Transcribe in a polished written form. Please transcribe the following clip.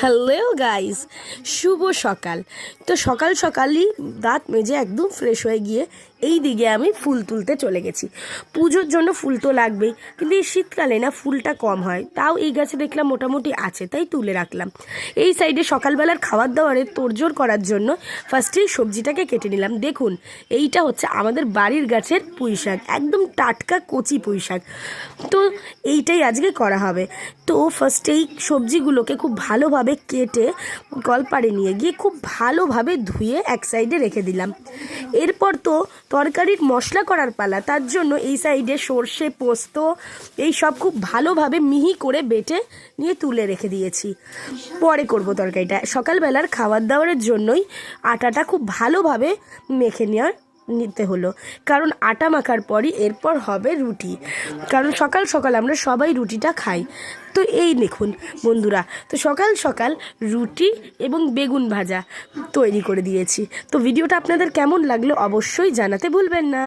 Hello guys, শুভ সকাল। তো সকাল সকালই দাঁত মেজে একদম ফ্রেশ হয়ে গিয়ে এই দিকে আমি ফুল তুলতে চলে গেছি। পুজোর জন্য ফুল তো লাগবেই, কিন্তু এই শীতকালে না ফুলটা কম হয়, তাও এই গাছে দেখলাম মোটামুটি আছে, তাই তুলে রাখলাম। এই সাইডে সকালবেলার খাবার দাবারে তোড়জোড় করার জন্য ফার্স্টেই সবজিটাকে কেটে নিলাম। দেখুন, এইটা হচ্ছে আমাদের বাড়ির গাছের পুঁই শাক, একদম টাটকা কচি পুঁই শাক। তো এইটাই আজকে করা হবে। তো ফার্স্টেই সবজিগুলোকে খুব ভালোভাবে কেটে কলপাড়ে নিয়ে গিয়ে খুব ভালোভাবে ধুয়ে এক সাইডে রেখে দিলাম। এরপর তো তরকারির মশলা করার পালা, তার জন্য এই সাইডে সর্ষে পোস্ত এই সব খুব ভালোভাবে মিহি করে বেটে নিয়ে তুলে রেখে দিয়েছি। পরে করব তরকারিটা। সকালবেলার খাবার দাবারের জন্যই আটাটা খুব ভালোভাবে মেখে নিতে হলো, কারণ আটা মাখার পরই এরপর হবে রুটি, কারণ সকাল সকাল আমরা সবাই রুটিটা খাই। তো এই দেখুন বন্ধুরা, তো সকাল সকাল রুটি এবং বেগুন ভাজা তৈরি করে দিয়েছি। তো ভিডিওটা আপনাদের কেমন লাগলো অবশ্যই জানাতে ভুলবেন না।